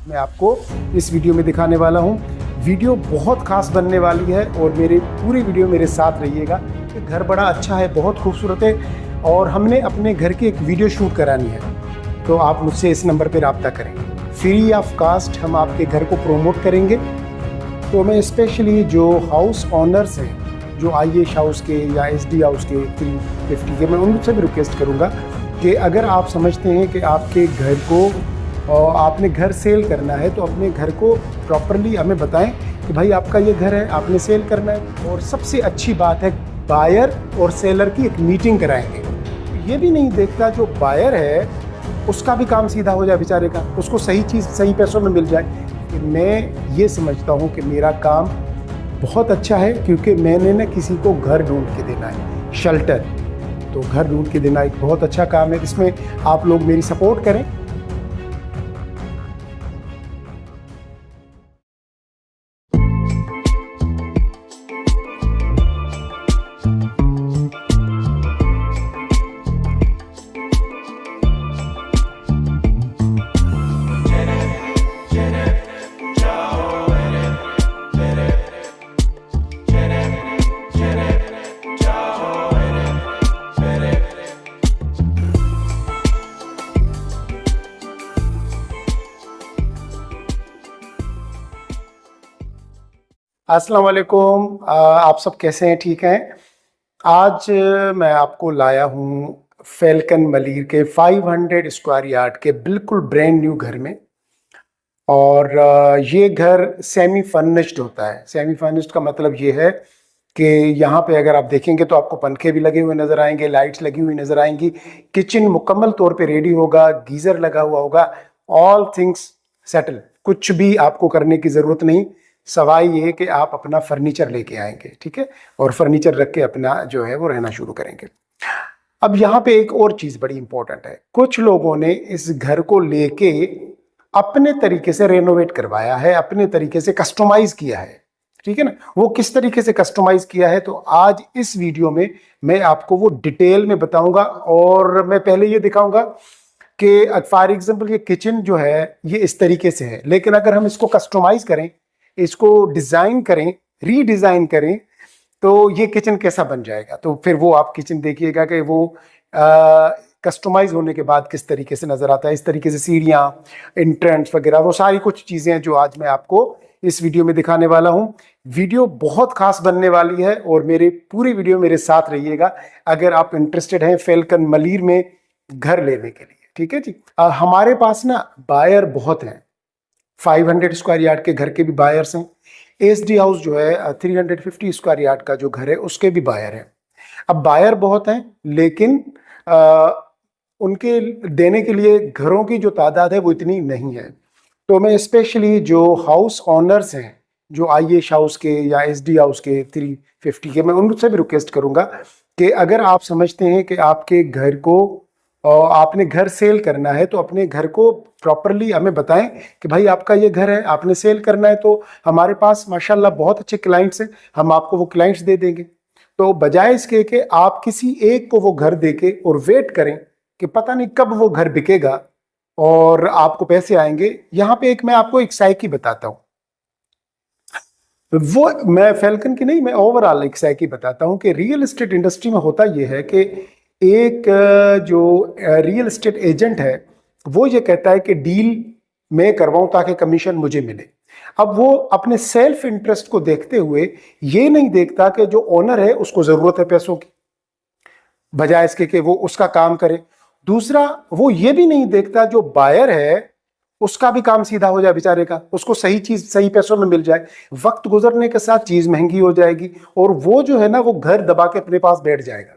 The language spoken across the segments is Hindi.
मैं आपको इस वीडियो में दिखाने वाला हूँ। वीडियो बहुत खास बनने वाली है और मेरे पूरी वीडियो मेरे साथ रहिएगा। ये घर बड़ा अच्छा है, बहुत खूबसूरत है और हमने अपने घर की एक वीडियो शूट करानी है, तो आप मुझसे इस नंबर पर रब्ता करें। फ्री ऑफ कास्ट हम आपके घर को प्रोमोट करेंगे। तो मैं स्पेशली जो हाउस ऑनर्स हैं, जो IH हाउस के या SD हाउस के 350 के, मैं उनसे भी रिक्वेस्ट करूँगा कि अगर आप समझते हैं कि आपके घर को आपने घर सेल करना है तो अपने घर को प्रॉपरली हमें बताएं कि भाई आपका ये घर है, आपने सेल करना है। और सबसे अच्छी बात है, बायर और सेलर की एक मीटिंग कराएंगे। ये भी नहीं देखता जो बायर है उसका भी काम सीधा हो जाए बेचारे का, उसको सही चीज़ सही पैसों में मिल जाए। कि मैं ये समझता हूँ कि मेरा काम बहुत अच्छा है, क्योंकि मैंने ना किसी को घर ढूंढ के देना है, शेल्टर। तो घर ढूंढ के देना एक बहुत अच्छा काम है, इसमें आप लोग मेरी सपोर्ट करें। अस्सलाम वालेकुम, आप सब कैसे हैं? ठीक हैं? आज मैं आपको लाया हूँ फैल्कन मलीर के 500 स्क्वायर यार्ड के बिल्कुल ब्रांड न्यू घर में। और ये घर सेमी फर्निश्ड होता है। सेमी फर्निश्ड का मतलब ये है कि यहाँ पे अगर आप देखेंगे तो आपको पंखे भी लगे हुए नज़र आएंगे, लाइट्स लगी हुई नज़र आएंगी, किचन मुकम्मल तौर पे रेडी होगा, गीज़र लगा हुआ होगा, ऑल थिंग्स सेटल। कुछ भी आपको करने की ज़रूरत नहीं, सवाई ये कि आप अपना फर्नीचर लेके आएंगे, ठीक है, और फर्नीचर रख के अपना जो है वो रहना शुरू करेंगे। अब यहाँ पे एक और चीज़ बड़ी इंपॉर्टेंट है, कुछ लोगों ने इस घर को लेके अपने तरीके से रेनोवेट करवाया है, अपने तरीके से कस्टमाइज किया है, ठीक है ना। वो किस तरीके से कस्टमाइज किया है, तो आज इस वीडियो में मैं आपको वो डिटेल में बताऊंगा। और मैं पहले ये दिखाऊंगा कि फॉर एग्जांपल ये किचन जो है ये इस तरीके से है, लेकिन अगर हम इसको कस्टमाइज करें, इसको डिजाइन करें, रीडिजाइन करें, तो ये किचन कैसा बन जाएगा। तो फिर वो आप किचन देखिएगा कि वो कस्टमाइज होने के बाद किस तरीके से नजर आता है। इस तरीके से सीढ़ियाँ, एंट्रेंस वगैरह, वो सारी कुछ चीजें हैं जो आज मैं आपको इस वीडियो में दिखाने वाला हूं। वीडियो बहुत खास बनने वाली है और मेरे पूरी वीडियो मेरे साथ रहिएगा अगर आप इंटरेस्टेड हैं फैल्कन मलीर में घर लेने के लिए, ठीक है जी। हमारे पास ना बायर बहुत हैं, 500 स्क्वायर यार्ड के घर के भी बायर्स हैं। SD हाउस जो है 350 स्क्वायर यार्ड का जो घर है उसके भी बायर हैं। अब बायर बहुत हैं, लेकिन उनके देने के लिए घरों की जो तादाद है वो इतनी नहीं है। तो मैं स्पेशली जो हाउस ऑनर्स हैं, जो IH हाउस के या SD हाउस के 350 के, मैं उनसे भी रिक्वेस्ट करूंगा कि अगर आप समझते हैं कि आपके घर को आपने घर सेल करना है तो अपने घर को प्रॉपरली हमें बताएं कि भाई आपका ये घर है, आपने सेल करना है। तो हमारे पास माशाल्लाह बहुत अच्छे क्लाइंट्स हैं, हम आपको वो क्लाइंट्स दे देंगे। तो बजाय इसके कि आप किसी एक को वो घर देके और वेट करें कि पता नहीं कब वो घर बिकेगा और आपको पैसे आएंगे, यहाँ पे एक मैं आपको एक साइकी बताता हूँ। वो मैं फैल्कन की नहीं, मैं ओवरऑल एक साइकी बताता हूँ कि रियल एस्टेट इंडस्ट्री में होता यह है कि एक जो रियल एस्टेट एजेंट है वो ये कहता है कि डील मैं करवाऊं ताकि कमीशन मुझे मिले। अब वो अपने सेल्फ इंटरेस्ट को देखते हुए ये नहीं देखता कि जो ओनर है उसको जरूरत है पैसों की, बजाय इसके कि वो उसका काम करे। दूसरा, वो ये भी नहीं देखता जो बायर है उसका भी काम सीधा हो जाए बेचारे का, उसको सही चीज सही पैसों में मिल जाए। वक्त गुजरने के साथ चीज महंगी हो जाएगी और वो जो है ना वो घर दबा के अपने पास बैठ जाएगा।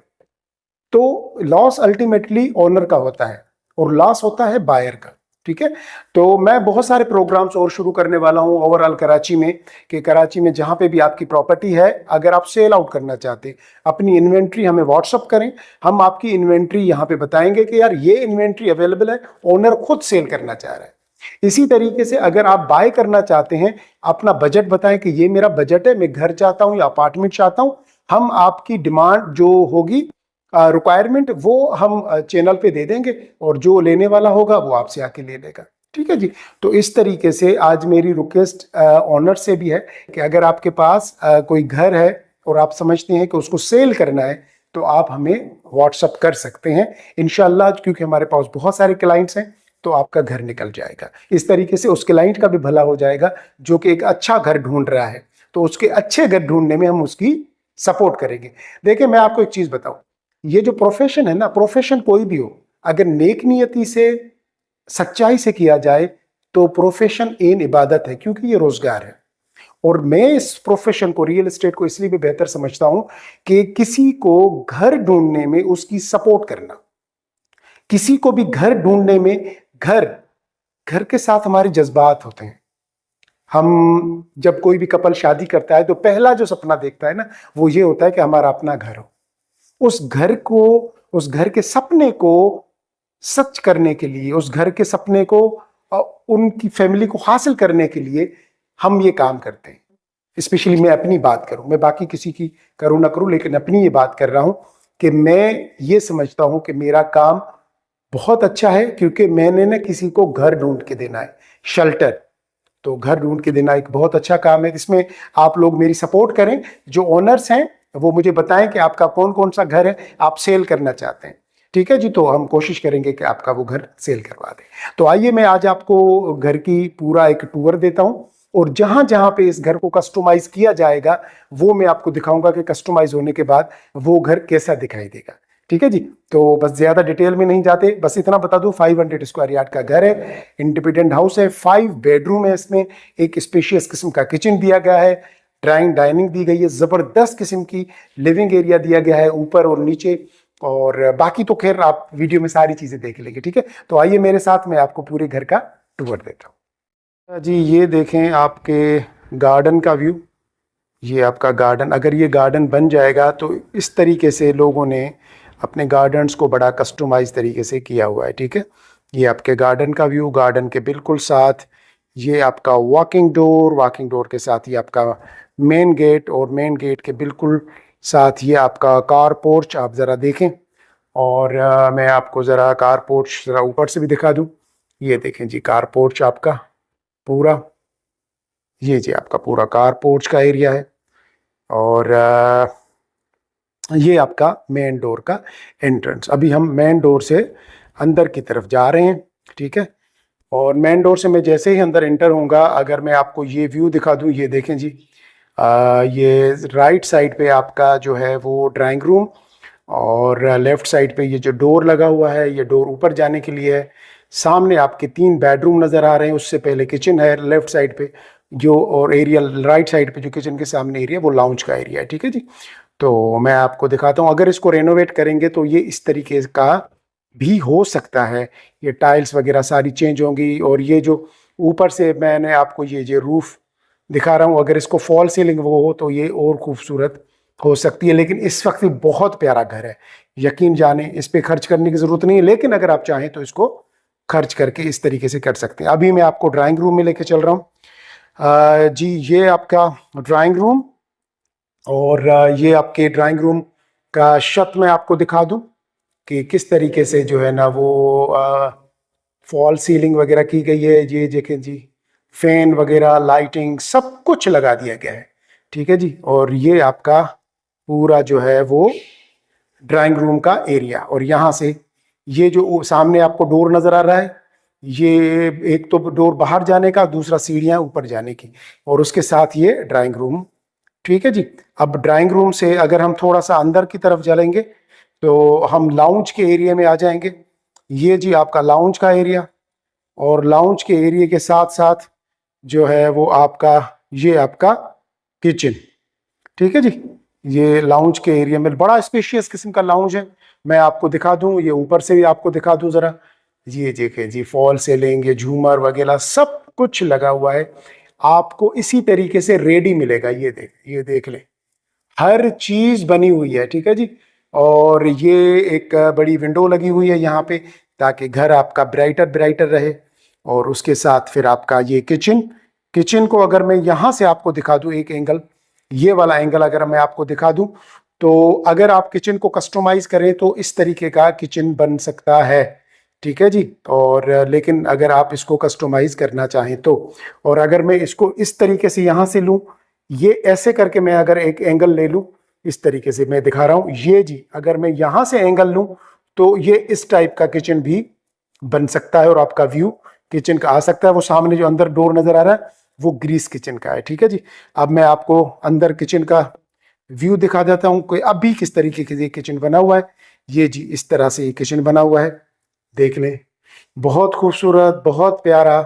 तो लॉस अल्टीमेटली ओनर का होता है और लॉस होता है बायर का, ठीक है। तो मैं बहुत सारे प्रोग्राम्स और शुरू करने वाला हूं ओवरऑल कराची में, कि कराची में जहां पे भी आपकी प्रॉपर्टी है, अगर आप सेल आउट करना चाहते अपनी इन्वेंट्री हमें व्हाट्सअप करें, हम आपकी इन्वेंट्री यहां पे बताएंगे कि यार ये इन्वेंट्री अवेलेबल है, ओनर खुद सेल करना चाह रहा है। इसी तरीके से अगर आप बाय करना चाहते हैं, अपना बजट बताएं कि ये मेरा बजट है, मैं घर चाहता हूं या अपार्टमेंट चाहता हूं, हम आपकी डिमांड जो होगी रिक्वायरमेंट वो हम चैनल पे दे देंगे और जो लेने वाला होगा वो आपसे आके ले लेगा, ठीक है जी। तो इस तरीके से आज मेरी रिक्वेस्ट ऑनर से भी है कि अगर आपके पास कोई घर है और आप समझते हैं कि उसको सेल करना है तो आप हमें व्हाट्सअप कर सकते हैं इंशाल्लाह, क्योंकि हमारे पास बहुत सारे क्लाइंट्स हैं तो आपका घर निकल जाएगा। इस तरीके से उस क्लाइंट का भी भला हो जाएगा जो कि एक अच्छा घर ढूंढ रहा है, तो उसके अच्छे घर ढूंढने में हम उसकी सपोर्ट करेंगे। देखिए मैं आपको एक चीज बताऊं, ये जो प्रोफेशन है ना, प्रोफेशन कोई भी हो, अगर नेक नियति से सच्चाई से किया जाए तो प्रोफेशन एन इबादत है, क्योंकि ये रोजगार है। और मैं इस प्रोफेशन को, रियल एस्टेट को, इसलिए भी बेहतर समझता हूं कि किसी को घर ढूंढने में उसकी सपोर्ट करना, किसी को भी घर ढूंढने में, घर घर के साथ हमारे जज्बात होते हैं। हम जब कोई भी कपल शादी करता है तो पहला जो सपना देखता है ना, वो ये होता है कि हमारा अपना घर हो। उस घर को, उस घर के सपने को सच करने के लिए, उस घर के सपने को उनकी फैमिली को हासिल करने के लिए हम ये काम करते हैं। स्पेशली मैं अपनी बात करूं, मैं बाकी किसी की करूं ना करूं, लेकिन अपनी ये बात कर रहा हूं कि मैं ये समझता हूं कि मेरा काम बहुत अच्छा है, क्योंकि मैंने ना किसी को घर ढूंढ के देना है, शेल्टर। तो घर ढूंढ के देना एक बहुत अच्छा काम है। इसमें आप लोग मेरी सपोर्ट करें, जो ओनर्स हैं वो मुझे बताएं कि आपका कौन कौन सा घर है आप सेल करना चाहते हैं। ठीक है जी, तो हम कोशिश करेंगे कि आपका वो घर सेल करवा दें। तो आइए मैं आज आपको घर की पूरा एक टूर देता हूं, और जहां जहां पे इस घर को कस्टमाइज किया जाएगा वो मैं आपको दिखाऊंगा कि कस्टमाइज होने के बाद वो घर कैसा दिखाई देगा। ठीक है जी। तो बस ज्यादा डिटेल में नहीं जाते, बस इतना बता दूं 500 स्क्वायर यार्ड का घर है, इंडिपेंडेंट हाउस है, 5 बेडरूम है, इसमें एक स्पेशियस किस्म का किचन दिया गया है, ड्राइंग डाइनिंग दी गई है, जबरदस्त किस्म की लिविंग एरिया दिया गया है ऊपर और नीचे, और बाकी तो खैर आप वीडियो में सारी चीजें देख लेंगे। ठीक है, तो आइए मेरे साथ, मैं आपको पूरे घर का टूर देता हूँ जी। ये देखें आपके गार्डन का व्यू, ये आपका गार्डन। अगर ये गार्डन बन जाएगा तो इस तरीके से लोगों ने अपने गार्डन्स को बड़ा कस्टमाइज तरीके से किया हुआ है। ठीक है, ये आपके गार्डन का व्यू, गार्डन के बिल्कुल साथ ये आपका वॉकिंग डोर, वॉकिंग डोर के साथ ये आपका मेन गेट, और मेन गेट के बिल्कुल साथ ये आपका कार पोर्च। आप ज़रा देखें, और मैं आपको ज़रा कार पोर्च ज़रा ऊपर से भी दिखा दूं। ये देखें जी कार पोर्च आपका पूरा, ये जी आपका पूरा कार पोर्च का एरिया है, और ये आपका मेन डोर का एंट्रेंस। अभी हम मेन डोर से अंदर की तरफ जा रहे हैं। ठीक है, और मेन डोर से मैं जैसे ही अंदर एंटर होऊंगा, अगर मैं आपको ये व्यू दिखा दूं, ये देखें जी, ये राइट साइड पे आपका जो है वो ड्राइंग रूम, और लेफ्ट साइड पे ये जो डोर लगा हुआ है, ये डोर ऊपर जाने के लिए है। सामने आपके 3 बेडरूम नज़र आ रहे हैं, उससे पहले किचन है लेफ्ट साइड पे जो, और एरिया राइट साइड पे जो किचन के सामने एरिया वो लाउंज का एरिया है। ठीक है जी, तो मैं आपको दिखाता हूँ, अगर इसको रेनोवेट करेंगे तो ये इस तरीके का भी हो सकता है। ये टाइल्स वगैरह सारी चेंज होंगी, और ये जो ऊपर से मैंने आपको ये रूफ दिखा रहा हूँ, अगर इसको फॉल सीलिंग वो हो तो ये और खूबसूरत हो सकती है। लेकिन इस वक्त भी बहुत प्यारा घर है, यकीन जाने, इस पे खर्च करने की ज़रूरत नहीं है, लेकिन अगर आप चाहें तो इसको खर्च करके इस तरीके से कर सकते हैं। अभी मैं आपको ड्राइंग रूम में लेके चल रहा हूँ जी। ये आपका ड्राइंग रूम, और ये आपके ड्राइंग रूम का छत मैं आपको दिखा दूं कि किस तरीके से जो है ना वो फॉल सीलिंग वगैरह की गई है। ये देखें जी, फैन वगैरह, लाइटिंग, सब कुछ लगा दिया गया है। ठीक है जी, और ये आपका पूरा जो है वो ड्राइंग रूम का एरिया, और यहाँ से ये जो सामने आपको डोर नज़र आ रहा है, ये एक तो डोर बाहर जाने का, दूसरा सीढ़ियाँ ऊपर जाने की, और उसके साथ ये ड्राइंग रूम। ठीक है जी, अब ड्राइंग रूम से अगर हम थोड़ा सा अंदर की तरफ चलेंगे तो हम लाउंज के एरिया में आ जाएंगे। ये जी आपका लाउंज का एरिया, और लाउंज के एरिया के साथ साथ जो है वो आपका ये आपका किचन। ठीक है जी, ये लाउंज के एरिया में बड़ा स्पेशियस किस्म का लाउंज है। मैं आपको दिखा दूं, ये ऊपर से भी आपको दिखा दूं ज़रा। ये देखें जी, फॉल सीलिंग, ये झूमर वगैरह सब कुछ लगा हुआ है, आपको इसी तरीके से रेडी मिलेगा। ये देख लें, हर चीज बनी हुई है। ठीक है जी, और ये एक बड़ी विंडो लगी हुई है यहाँ पे, ताकि घर आपका ब्राइटर ब्राइटर रहे। और उसके साथ फिर आपका ये किचन, किचन को अगर मैं यहाँ से आपको दिखा दूं एक एंगल, ये वाला एंगल अगर मैं आपको दिखा दूं, तो अगर आप किचन को कस्टमाइज करें तो इस तरीके का किचन बन सकता है। ठीक है जी। और लेकिन अगर आप इसको कस्टमाइज करना चाहें तो, और अगर मैं इसको इस तरीके से यहाँ से लूँ, ये ऐसे करके मैं अगर एक एंगल ले लूँ, इस तरीके से मैं दिखा रहा हूँ ये जी, अगर मैं यहाँ से एंगल लूँ तो ये इस टाइप का किचन भी बन सकता है और आपका व्यू किचन का आ सकता है। वो सामने जो अंदर डोर नजर आ रहा है वो ग्रीस किचन का है। ठीक है जी। अब मैं आपको अंदर किचन का व्यू दिखा देता हूँ कोई अभी किस तरीके से ये किचन बना हुआ है। ये जी इस तरह से ये किचन बना हुआ है, देख लें। बहुत खूबसूरत, बहुत प्यारा,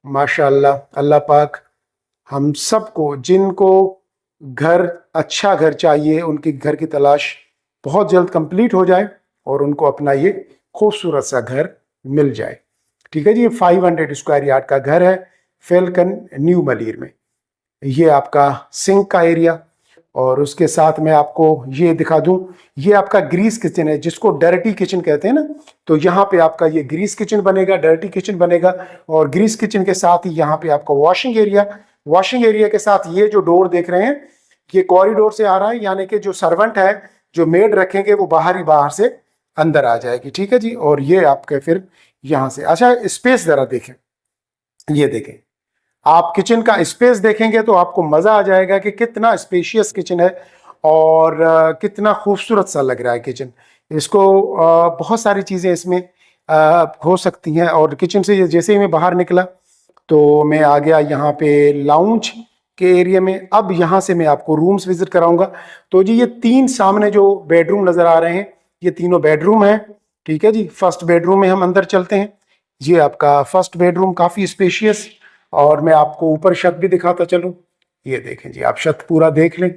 माशाल्लाह। अल्लाह पाक हम सबको, जिनको घर, अच्छा घर चाहिए, उनके घर की तलाश बहुत जल्द कंप्लीट हो जाए और उनको अपना ये खूबसूरत सा घर मिल जाए। ठीक है जी। ये 500 स्क्वायर यार्ड का घर है फैल्कन न्यू मलीर में। ये आपका सिंक का एरिया, और उसके साथ में आपको ये दिखा दूं, ये आपका ग्रीस किचन है जिसको डर्टी किचन कहते हैं ना। तो यहाँ पे आपका ये ग्रीस किचन बनेगा, डर्टी किचन बनेगा। और ग्रीस किचन के साथ ही यहाँ पे आपका वॉशिंग एरिया, वॉशिंग एरिया के साथ ये जो डोर देख रहे हैं ये कॉरिडोर से आ रहा है, यानी कि जो सर्वेंट है, जो मेड रखेंगे वो बाहर ही बाहर से अंदर आ जाएगी। ठीक है जी। और ये आपके फिर यहाँ से, अच्छा स्पेस जरा देखें, ये देखें, आप किचन का स्पेस देखेंगे तो आपको मजा आ जाएगा कि कितना स्पेशियस किचन है और कितना खूबसूरत सा लग रहा है किचन। इसको बहुत सारी चीजें इसमें हो सकती हैं। और किचन से जैसे ही मैं बाहर निकला तो मैं आ गया यहाँ पे लाउंज के एरिया में। अब यहाँ से मैं आपको रूम्स विजिट कराऊंगा। तो जी ये 3 सामने जो बेडरूम नजर आ रहे हैं, ये तीनों बेडरूम हैं। ठीक है जी। फर्स्ट बेडरूम में हम अंदर चलते हैं। ये आपका फर्स्ट बेडरूम काफी स्पेशियस, और मैं आपको ऊपर छत भी दिखाता चलूं। ये देखें जी, आप छत पूरा देख लें,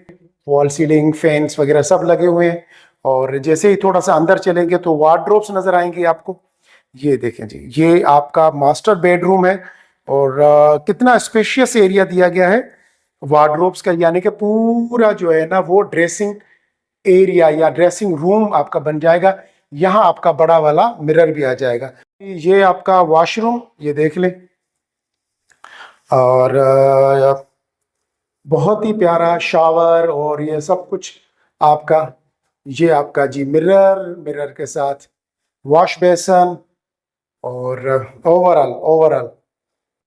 वॉल सीलिंग, फैंस वगैरह सब लगे हुए हैं। और जैसे ही थोड़ा सा अंदर चलेंगे तो वार्डरोब्स नजर आएंगे आपको। ये देखें जी, ये आपका मास्टर बेडरूम है। और कितना स्पेशियस एरिया दिया गया है वार्डरोब्स का, यानी कि पूरा जो है ना वो ड्रेसिंग एरिया या ड्रेसिंग रूम आपका बन जाएगा। यहाँ आपका बड़ा वाला मिरर भी आ जाएगा। ये आपका वॉशरूम, ये देख लें। और बहुत ही प्यारा शावर और ये सब कुछ आपका। ये आपका जी मिरर, मिरर के साथ वॉश बेसन, और ओवरऑल ओवरऑल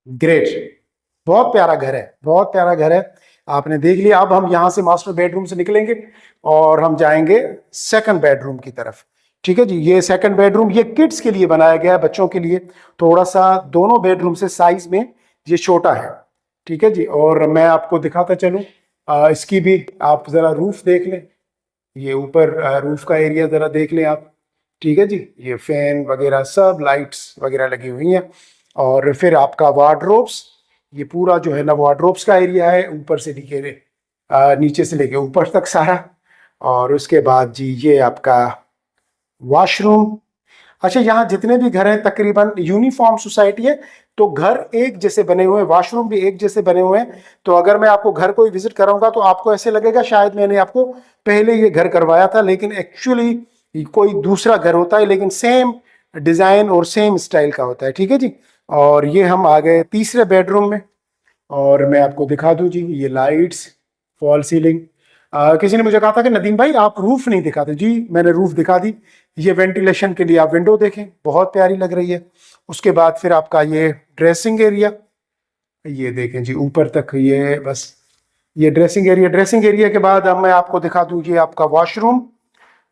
ग्रेट। बहुत प्यारा घर है, बहुत प्यारा घर है। आपने देख लिया। अब हम यहाँ से मास्टर बेडरूम से निकलेंगे और हम जाएंगे सेकंड बेडरूम की तरफ। ठीक है जी। ये सेकंड बेडरूम ये किड्स के लिए बनाया गया है, बच्चों के लिए। थोड़ा सा दोनों बेडरूम से साइज में ये छोटा है। ठीक है जी। और मैं आपको दिखाता चलूँ, इसकी भी आप जरा रूफ देख लें। ये ऊपर रूफ का एरिया जरा देख लें आप। ठीक है जी। ये फैन वगैरह सब लाइट्स वगैरह लगी हुई हैं। और फिर आपका वार्डरोब्स, ये पूरा जो है ना वार्डरोब्स का एरिया है, ऊपर से नीचे से लेके ऊपर तक सारा। और उसके बाद जी ये आपका वॉशरूम। अच्छा, यहाँ जितने भी घर हैं तकरीबन यूनिफॉर्म सोसाइटी है, तो घर एक जैसे बने हुए हैं, वॉशरूम भी एक जैसे बने हुए हैं। तो अगर मैं आपको घर कोई विजिट कराऊंगा तो आपको ऐसे लगेगा शायद मैंने आपको पहले ये घर करवाया था, लेकिन एक्चुअली कोई दूसरा घर होता है, लेकिन सेम डिजाइन और सेम स्टाइल का होता है। ठीक है जी। और ये हम आ गए तीसरे बेडरूम में, और मैं आपको दिखा दूं जी, ये लाइट्स, फॉल सीलिंग। किसी ने मुझे कहा था कि नदीम भाई आप रूफ नहीं दिखाते। जी मैंने रूफ दिखा दी। ये वेंटिलेशन के लिए आप विंडो देखें, बहुत प्यारी लग रही है। उसके बाद फिर आपका ये ड्रेसिंग एरिया, ये देखें जी ऊपर तक, ये बस ये ड्रेसिंग एरिया। ड्रेसिंग एरिया के बाद अब मैं आपको दिखा दूं ये आपका वॉशरूम।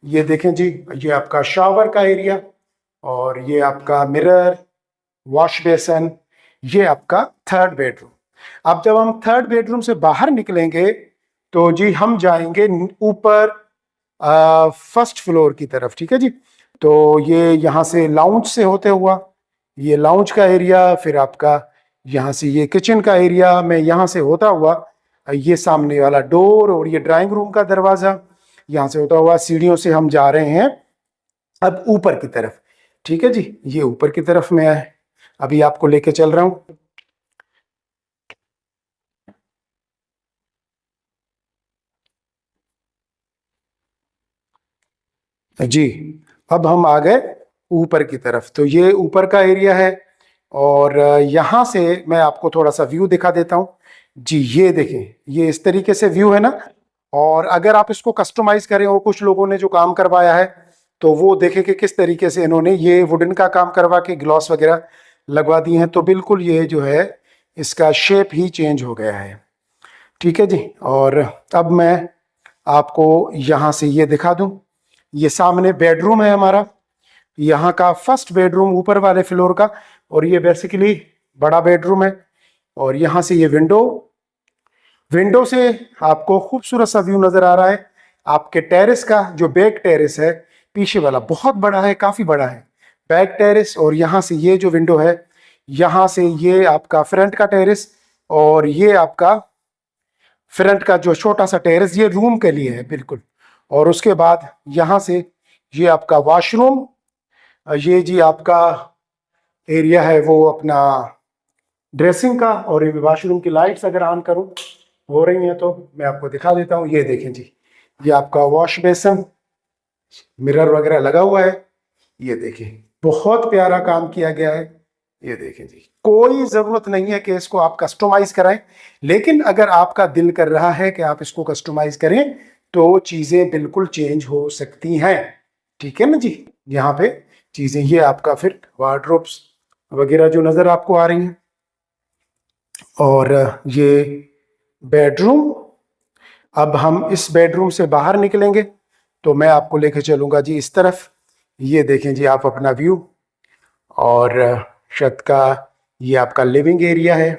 ये देखें जी, ये आपका शावर का एरिया, और ये आपका मिरर, वॉश बेसन। ये आपका थर्ड बेडरूम। अब जब हम थर्ड बेडरूम से बाहर निकलेंगे तो जी हम जाएंगे ऊपर फर्स्ट फ्लोर की तरफ। ठीक है जी। तो ये यहाँ से लाउंज से होते हुआ ये लाउंज का एरिया, फिर आपका यहाँ से ये किचन का एरिया में यहाँ से होता हुआ ये सामने वाला डोर और ये ड्राइंग रूम का दरवाजा, यहाँ से होता हुआ सीढ़ियों से हम जा रहे हैं अब ऊपर की तरफ। ठीक है जी। ये ऊपर की तरफ मैं अभी आपको लेके चल रहा हूँ। जी अब हम आ गए ऊपर की तरफ। तो ये ऊपर का एरिया है, और यहाँ से मैं आपको थोड़ा सा व्यू दिखा देता हूँ। जी ये देखें, ये इस तरीके से व्यू है ना। और अगर आप इसको कस्टमाइज करें, और कुछ लोगों ने जो काम करवाया है तो वो देखें कि किस तरीके से इन्होंने ये वुडन का काम करवा के ग्लॉस वगैरह लगवा दिए हैं, तो बिल्कुल ये जो है इसका शेप ही चेंज हो गया है। ठीक है जी। और अब मैं आपको यहाँ से ये दिखा दूं, ये सामने बेडरूम है हमारा, यहाँ का फर्स्ट बेडरूम ऊपर वाले फ्लोर का, और ये बेसिकली बड़ा बेडरूम है। और यहाँ से ये विंडो, विंडो से आपको खूबसूरत सा व्यू नजर आ रहा है। आपके टेरेस का जो बैक टेरेस है पीछे वाला बहुत बड़ा है, काफी बड़ा है बैक टेरेस। और यहाँ से ये जो विंडो है, यहाँ से ये आपका फ्रंट का टेरेस, और ये आपका फ्रंट का जो छोटा सा टेरेस ये रूम के लिए है बिल्कुल। और उसके बाद यहाँ से ये आपका वॉशरूम, ये जी आपका एरिया है वो अपना ड्रेसिंग का। और ये वॉशरूम की लाइट्स अगर ऑन करूं हो रही हैं तो मैं आपको दिखा देता हूं। ये देखें जी, ये आपका वॉश बेसिन, मिरर वगैरह लगा हुआ है। ये देखें बहुत प्यारा काम किया गया है। ये देखें जी, कोई ज़रूरत नहीं है कि इसको आप कस्टमाइज कराएं, लेकिन अगर आपका दिल कर रहा है कि आप इसको कस्टमाइज करें तो चीज़ें बिल्कुल चेंज हो सकती हैं। ठीक है ना जी। यहाँ पे चीज़ें, ये आपका फिर वार्डरोब्स वगैरह जो नज़र आपको आ रही हैं। और ये बेडरूम, अब हम इस बेडरूम से बाहर निकलेंगे तो मैं आपको लेके चलूँगा जी इस तरफ। ये देखें जी आप अपना व्यू, और छत का ये आपका लिविंग एरिया है।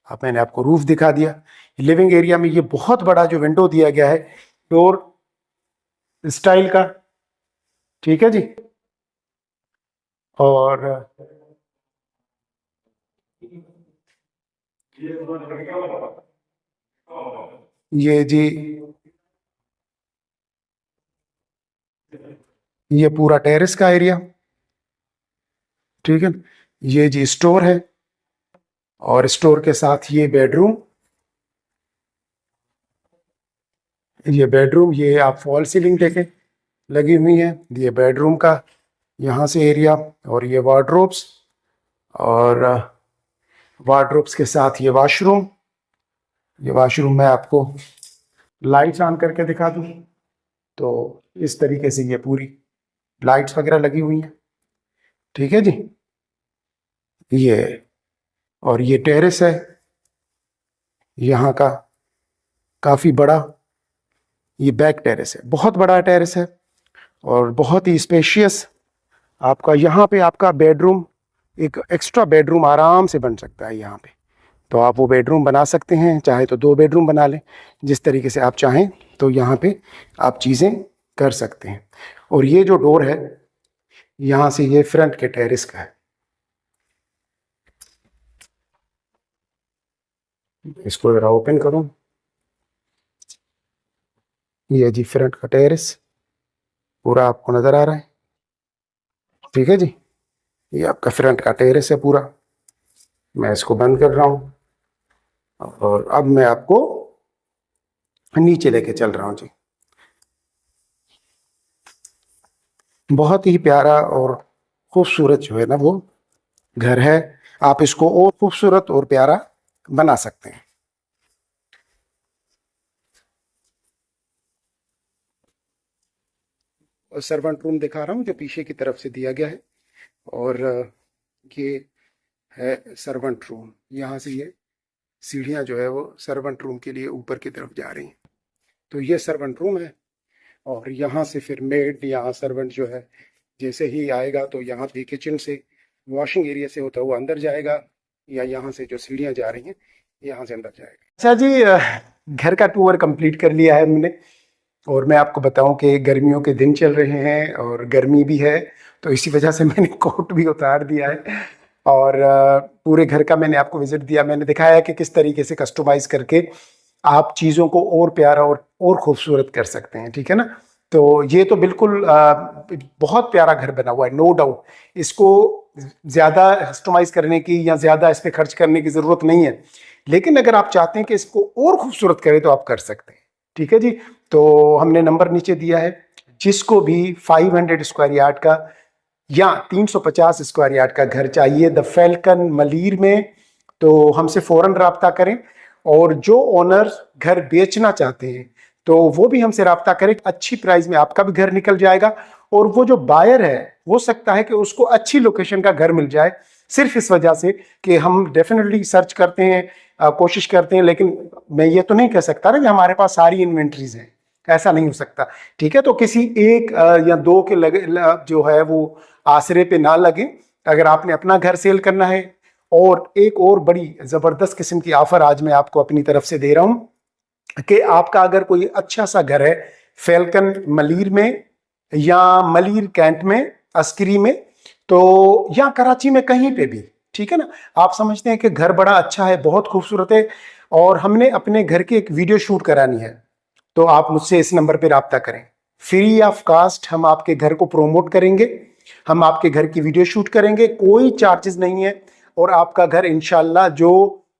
अब मैंने आपको रूफ दिखा दिया। लिविंग एरिया में ये बहुत बड़ा जो विंडो दिया गया है डोर स्टाइल का। ठीक है जी। और ये जी, ये पूरा टेरेस का एरिया। ठीक है। ये जी स्टोर है, और स्टोर के साथ ये बेडरूम, ये बेडरूम, ये आप फॉल सीलिंग देखें लगी हुई है। ये बेडरूम का यहाँ से एरिया, और ये वार्डरोब्स, और वार्डरोब्स के साथ ये वॉशरूम। ये वॉशरूम मैं आपको लाइट्स ऑन करके दिखा दूँ तो इस तरीके से ये पूरी लाइट्स वगैरह लगी हुई हैं। ठीक है जी। ये, और ये टेरेस है यहाँ का, काफ़ी बड़ा ये बैक टेरेस है, बहुत बड़ा टेरेस है और बहुत ही स्पेशियस। आपका यहाँ पे आपका बेडरूम, एक एक्स्ट्रा बेडरूम आराम से बन सकता है यहाँ पे। तो आप वो बेडरूम बना सकते हैं, चाहे तो 2 बेडरूम बना लें, जिस तरीके से आप चाहें तो यहाँ पे आप चीज़ें कर सकते हैं। और ये जो डोर है यहाँ से, ये फ्रंट के टेरेस का है। इसको ज़रा ओपन करूँ, ये जी फ्रंट का टेरेस पूरा आपको नज़र आ रहा है। ठीक है जी, ये आपका फ्रंट का टेरेस है पूरा। मैं इसको बंद कर रहा हूँ, और अब मैं आपको नीचे लेके चल रहा हूँ जी। बहुत ही प्यारा और खूबसूरत जो है ना वो घर है। आप इसको और खूबसूरत और प्यारा बना सकते हैं। और सर्वेंट रूम दिखा रहा हूँ जो पीछे की तरफ से दिया गया है। और ये है सर्वेंट रूम। यहाँ से ये सीढ़ियाँ जो है वो सर्वेंट रूम के लिए ऊपर की तरफ जा रही हैं। तो ये सर्वेंट रूम है, और यहाँ से फिर मेड या सर्वेंट जो है जैसे ही आएगा तो यहाँ पे किचन से, वॉशिंग एरिया से होता हुआ अंदर जाएगा, या यहाँ से जो सीढ़ियाँ जा रही हैं यहाँ से अंदर जाएगा। अच्छा जी, घर का टूर कंप्लीट कर लिया है हमने। और मैं आपको बताऊं कि गर्मियों के दिन चल रहे हैं और गर्मी भी है, तो इसी वजह से मैंने कोट भी उतार दिया है। और पूरे घर का मैंने आपको विजिट दिया। मैंने दिखाया कि किस तरीके से कस्टमाइज़ करके आप चीज़ों को और प्यारा और खूबसूरत कर सकते हैं। ठीक है ना। तो ये तो बिल्कुल बहुत प्यारा घर बना हुआ है, नो डाउट। इसको ज़्यादा कस्टमाइज़ करने की या ज़्यादा इस पर खर्च करने की ज़रूरत नहीं है, लेकिन अगर आप चाहते हैं कि इसको और खूबसूरत करें तो आप कर सकते हैं। ठीक है जी। तो हमने नंबर नीचे दिया है, जिसको भी 500 स्क्वायर यार्ड का या 350 स्क्वायर यार्ड का घर चाहिए द फैल्कन मलीर में, तो हमसे फ़ौरन रब्ता करें। और जो ओनर घर बेचना चाहते हैं तो वो भी हमसे रब्ता करें, अच्छी प्राइस में आपका भी घर निकल जाएगा। और वो जो बायर है हो सकता है कि उसको अच्छी लोकेशन का घर मिल जाए, सिर्फ इस वजह से कि हम डेफिनेटली सर्च करते हैं, कोशिश करते हैं, लेकिन मैं ये तो नहीं कह सकता ना कि हमारे पास सारी इन्वेंट्रीज हैं, ऐसा नहीं हो सकता। ठीक है, तो किसी एक या दो के जो है वो आसरे पे ना लगे। अगर आपने अपना घर सेल करना है, और एक और बड़ी जबरदस्त किस्म की ऑफर आज मैं आपको अपनी तरफ से दे रहा हूं कि आपका अगर कोई अच्छा सा घर है फैल्कन मलीर में, या मलीर कैंट में, अस्करी में, तो या कराची में, कहीं पे भी, ठीक है ना, आप समझते हैं कि घर बड़ा अच्छा है, बहुत खूबसूरत है, और हमने अपने घर की एक वीडियो शूट करानी है, तो आप मुझसे इस नंबर पर रब्ता करें। फ्री ऑफ कास्ट हम आपके घर को प्रोमोट करेंगे, हम आपके घर की वीडियो शूट करेंगे, कोई चार्जेस नहीं है, और आपका घर इंशाल्लाह जो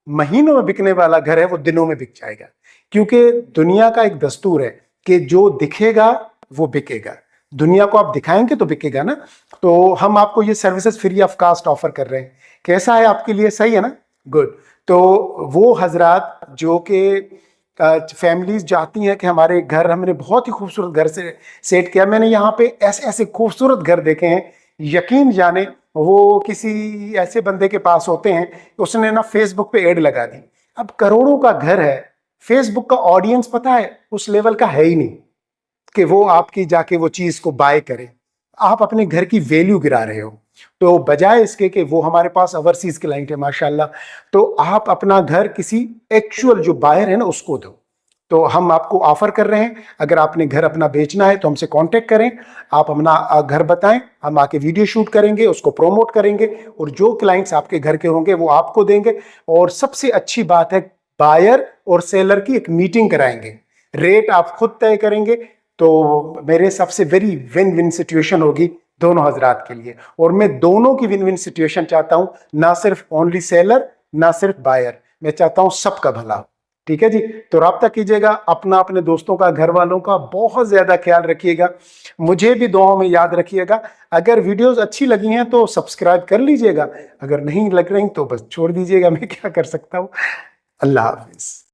महीनों में बिकने वाला घर है वो दिनों में बिक जाएगा। क्योंकि दुनिया का एक दस्तूर है कि जो दिखेगा वो बिकेगा, दुनिया को आप दिखाएंगे तो बिकेगा ना। तो हम आपको ये services free of cost offer कर रहे हैं। कैसा है आपके लिए, सही है ना? गुड। तो वो हजरात जो कि फैमिलीज चाहती हैं कि हमारे घर, हमने बहुत ही खूबसूरत घर से सेट किया, मैंने यहाँ पे ऐसे ऐसे खूबसूरत घर देखे हैं, यकीन जाने वो किसी ऐसे बंदे के पास होते हैं, उसने ना फेसबुक पे ऐड लगा दी। अब करोड़ों का घर है, फेसबुक का ऑडियंस पता है उस लेवल का है ही नहीं कि वो आपकी जाके वो चीज को बाय करे। आप अपने घर की वैल्यू गिरा रहे हो। तो बजाय इसके कि वो हमारे पास ओवरसीज क्लाइंट है माशाल्लाह, तो आप अपना घर किसी एक्चुअल जो बायर है ना उसको दो। तो हम आपको ऑफर कर रहे हैं, अगर आपने घर अपना बेचना है तो हमसे कांटेक्ट करें, आप अपना घर बताएं, हम आके वीडियो शूट करेंगे, उसको प्रोमोट करेंगे, और जो क्लाइंट्स आपके घर के होंगे वो आपको देंगे। और सबसे अच्छी बात है, बायर और सेलर की एक मीटिंग कराएंगे, रेट आप खुद तय करेंगे। तो मेरे हिसाब से वेरी विन विन सिचुएशन होगी दोनों हजरात के लिए, और मैं दोनों की विन विन सिचुएशन चाहता हूं, ना सिर्फ ओनली सेलर, ना सिर्फ बायर, मैं चाहता हूं सबका भला हो। ठीक है जी, तो राब्ता कीजिएगा, अपना, अपने दोस्तों का, घर वालों का बहुत ज्यादा ख्याल रखिएगा, मुझे भी दुआओं में याद रखिएगा। अगर वीडियोस अच्छी लगी हैं तो सब्सक्राइब कर लीजिएगा, अगर नहीं लग रही तो बस छोड़ दीजिएगा, मैं क्या कर सकता हूँ। अल्लाह हाफिज।